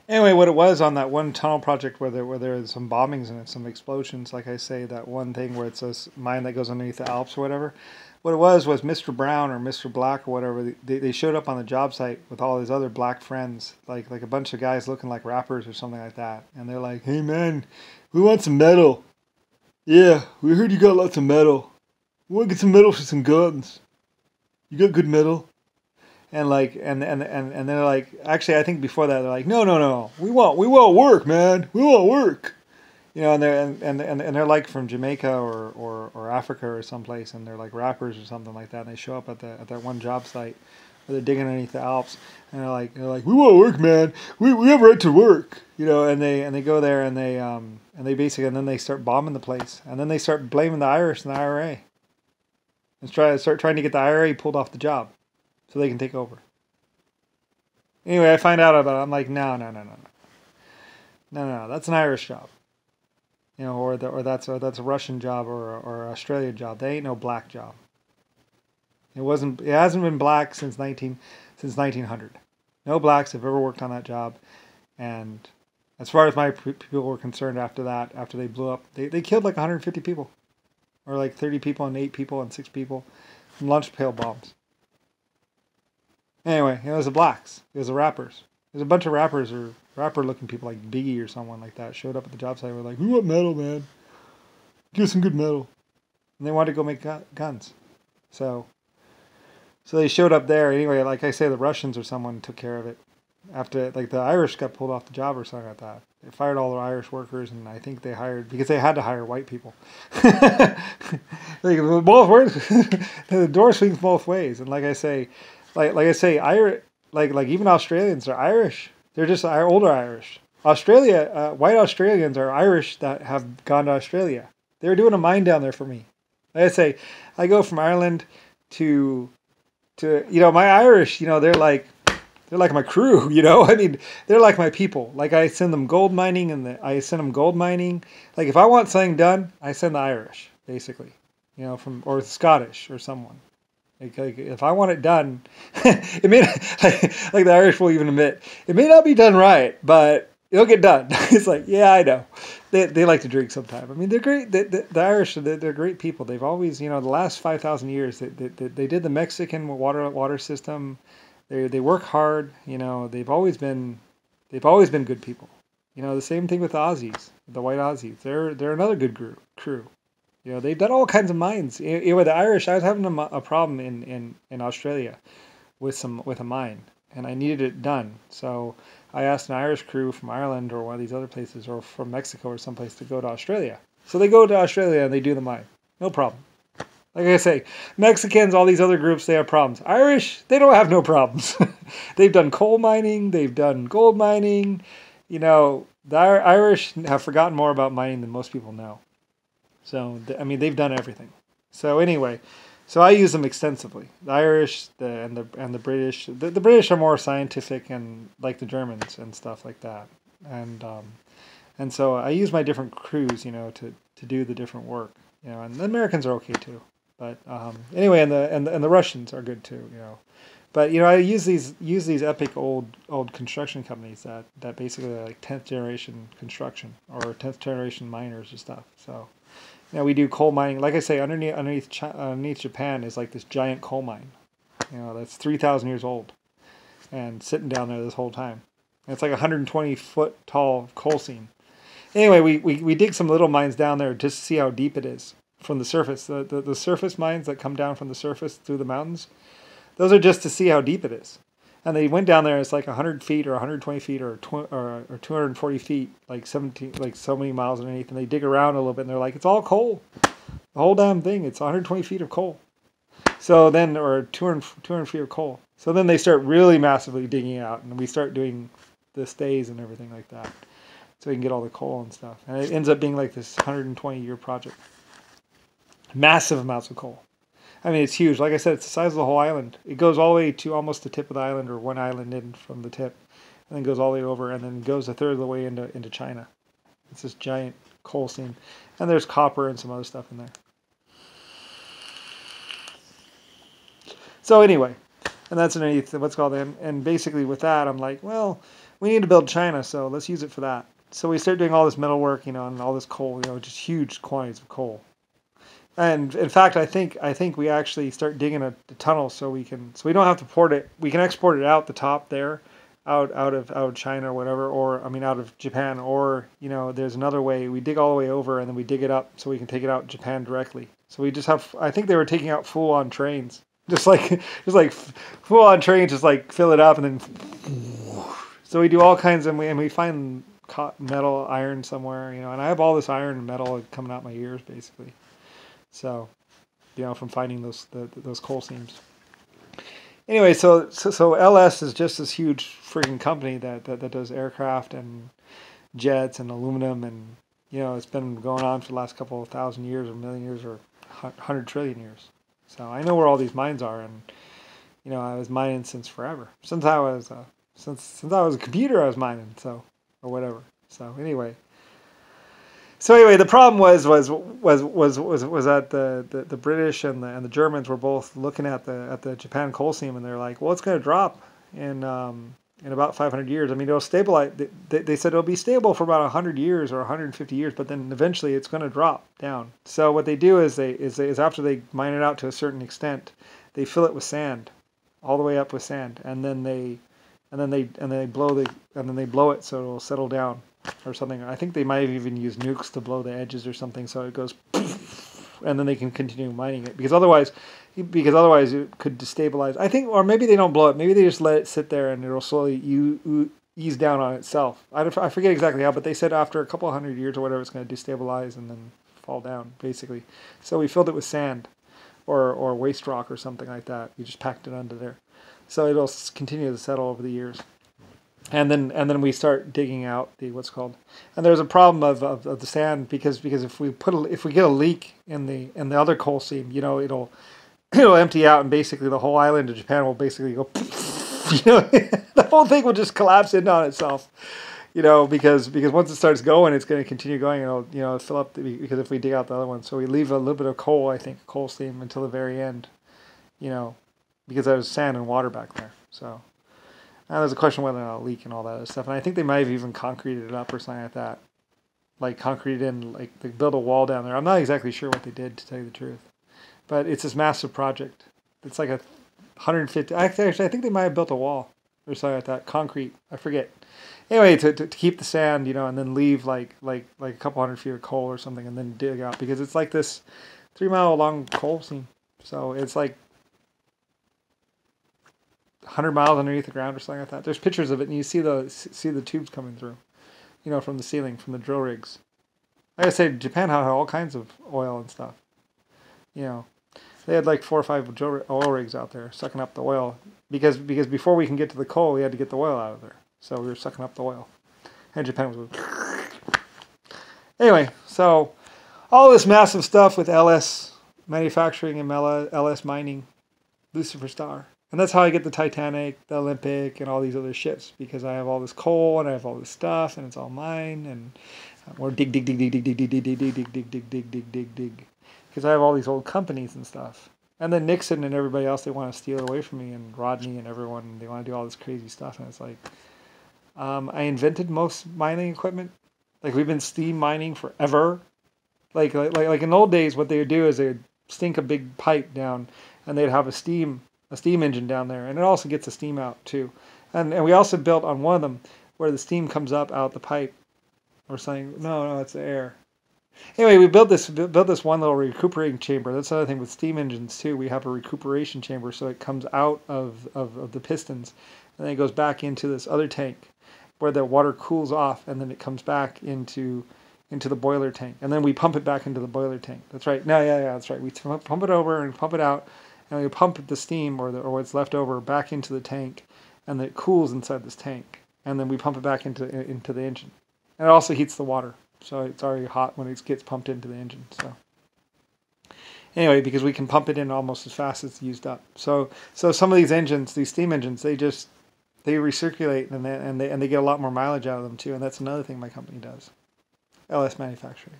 Anyway, what it was on that one tunnel project where there was some bombings and some explosions, like I say, that one thing where it's a mine that goes underneath the Alps or whatever. What it was Mr. Brown or Mr. Black or whatever. They showed up on the job site with all his other black friends, like a bunch of guys looking like rappers or something like that. And they're like, "Hey man, we want some metal. Yeah, we heard you got lots of metal. We want to get some metal for some guns. You got good metal." And like and they're like, actually I think before that they're like, no, we want work, man, we want work, and they're like from Jamaica or Africa or someplace, and they're like rappers or something like that, and they show up at that one job site where they're digging underneath the Alps, and they're like we want work, man, we have a right to work, and they go there and they basically, and then they start bombing the place, and then they start blaming the Irish and the IRA, and start trying to get the IRA pulled off the job so they can take over. Anyway, I find out about it. I'm like, no. That's an Irish job, or that's a Russian job or Australian job. They ain't no black job. It wasn't. It hasn't been black since 1900. No blacks have ever worked on that job, and as far as my people were concerned, after that, after they blew up, they killed like 150 people, or like 30 people and 8 people and 6 people from lunch pail bombs. Anyway, it was the blacks. It was the rappers. There's a bunch of rappers or rapper-looking people like Biggie or someone like that showed up at the job site. We're like, "We want metal, man. Give us some good metal." And they wanted to go make guns. So they showed up there. Anyway, like I say, the Russians or someone took care of it. After, like, the Irish got pulled off the job or something like that. They fired all the Irish workers, and I think they hired, because they had to hire white people. Like, both ways. The door swings both ways. And like I say, like even Australians are Irish. They're just older Irish. Australia, white Australians are Irish that have gone to Australia. They were doing a mine down there for me. Like I say, I go from Ireland to my Irish. They're like my crew. I mean, they're like my people. Like, I send them gold mining, and I send them gold mining. Like, if I want something done, I send the Irish, basically. Or Scottish or someone. Like, if I want it done, it may not, like the Irish will even admit, it may not be done right, but it'll get done. It's like, yeah, I know. They like to drink sometimes. I mean, they're great. The Irish, they're great people. They've always, the last 5,000 years, they did the Mexican water system. They work hard. They've always been good people. The same thing with the Aussies, the white Aussies. They're another good crew. They've done all kinds of mines. With the Irish, I was having a problem in Australia with a mine, and I needed it done. So I asked an Irish crew from Ireland or one of these other places, or from Mexico or someplace, to go to Australia. So they go to Australia and they do the mine. No problem. Like I say, Mexicans, all these other groups, they have problems. Irish, they don't have no problems. They've done coal mining. They've done gold mining. The Irish have forgotten more about mining than most people know. So, I mean, they've done everything. So anyway, I use them extensively. The Irish, and the British. The British are more scientific, and like the Germans and stuff like that. And so I use my different crews, to do the different work. And the Americans are okay too. But anyway, and the Russians are good too. But I use these epic old construction companies that basically are like 10th generation construction or 10th generation miners and stuff. So. We do coal mining. Like I say, underneath Japan is like this giant coal mine. That's 3,000 years old, and sitting down there this whole time. And it's like 120-foot tall coal seam. Anyway, we dig some little mines down there just to see how deep it is from the surface. The surface mines that come down from the surface through the mountains, those are just to see how deep it is. And they went down there. It's like 100 feet or 120 feet or 240 feet, like 17, like so many miles underneath. And they dig around a little bit, and they're like, it's all coal. The whole damn thing. It's 120 feet of coal. So then, or 200 feet of coal. So then they start really massively digging out, and we start doing the stays and everything like that, so we can get all the coal and stuff. And it ends up being like this 120-year project. Massive amounts of coal. I mean, it's huge. Like I said, it's the size of the whole island. It goes all the way to almost the tip of the island, or one island in from the tip, and then goes all the way over, and then goes a third of the way into China. It's this giant coal seam. And there's copper and some other stuff in there. So anyway, and that's underneath what's called, and basically with that, I'm like, well, we need to build China, so let's use it for that. So we start doing all this metal work, and all this coal, just huge quantities of coal. And in fact, I think we actually start digging a tunnel so we don't have to port it. We can export it out the top there, out of China or whatever, or I mean out of Japan, or there's another way. We dig all the way over and then we dig it up so we can take it out Japan directly. So we just have. I think they were taking out full on trains, just like full on trains, just like fill it up and then. So we do all kinds of and we find metal, iron somewhere, and I have all this iron and metal coming out my ears basically. So, from finding those coal seams. Anyway, so LS is just this huge freaking company that does aircraft and jets and aluminum, and it's been going on for the last couple of thousand years or million years or 100 trillion years. So I know where all these mines are, and I was mining since forever. Since I was since I was a computer, I was mining. So or whatever. So anyway. The problem was that the British and the Germans were both looking at the Japan coal seam, and they're like, well, it's going to drop in about 500 years. I mean, it'll stabilize. They said it'll be stable for about 100 years or 150 years, but then eventually it's going to drop down. So what they do is after they mine it out to a certain extent, they fill it with sand, all the way up with sand, and then they blow it so it'll settle down. Or something. I think they might have even used nukes to blow the edges or something, so it goes, and then they can continue mining it. Because otherwise it could destabilize. I think, or maybe they don't blow it. Maybe they just let it sit there and it'll slowly ease down on itself. I forget exactly how, but they said after a couple of 100 years or whatever, it's going to destabilize and then fall down, basically. So we filled it with sand or waste rock or something like that. We just packed it under there, so it'll continue to settle over the years. And then we start digging out the what's called, and there's a problem of the sand because if we get a leak in the other coal seam, it'll empty out, and basically the whole island of Japan will basically go, the whole thing will just collapse in on itself, because once it starts going, it's going to continue going, and it'll fill up because if we dig out the other one, so we leave a little bit of coal, I think, coal seam until the very end, because there's sand and water back there, so. Now there's a question whether it'll leak and all that other stuff. And I think they might have even concreted it up or something like that. Like concrete in, like they built a wall down there. I'm not exactly sure what they did, to tell you the truth. But it's this massive project. It's like 150. Actually, I think they might have built a wall or something like that. Concrete. I forget. Anyway, to keep the sand, and then leave like a couple 100 feet of coal or something, and then dig out, because it's like this 3-mile long coal seam. So it's like 100 miles underneath the ground or something like that. There's pictures of it, and you see the tubes coming through, from the ceiling, from the drill rigs. Like I said, Japan had all kinds of oil and stuff. They had like 4 or 5 oil rigs out there sucking up the oil, because before we can get to the coal, we had to get the oil out of there. So we were sucking up the oil, and Japan was. Anyway, so all this massive stuff with LS manufacturing and LS mining, Lucifer Star. And that's how I get the Titanic, the Olympic, and all these other ships, because I have all this coal and I have all this stuff, and it's all mine, and we're dig, because I have all these old companies and stuff. And then Nixon and everybody else, they want to steal it away from me, and Rodney and everyone, they want to do all this crazy stuff, and it's like, I invented most mining equipment. Like, we've been steam mining forever. Like in the old days, what they would do is they would sink a big pipe down, and they'd have a steam engine down there, and it also gets the steam out too. And we also built on one of them where the steam comes up out the pipe, or saying no, it's the air. Anyway, we built this one little recuperating chamber. That's another thing with steam engines too. We have a recuperation chamber, so it comes out of the pistons, and then it goes back into this other tank where the water cools off, and then it comes back into the boiler tank, and then we pump it back into the boiler tank. That's right. No, yeah, that's right. We pump it over and pump it out. And we pump the steam or what's left over back into the tank, and then it cools inside this tank. And then we pump it back into the engine. And it also heats the water, so it's already hot when it gets pumped into the engine. So anyway, because we can pump it in almost as fast as it's used up. So some of these engines, these steam engines, they recirculate, and they get a lot more mileage out of them too. And that's another thing my company does, LS Manufacturing.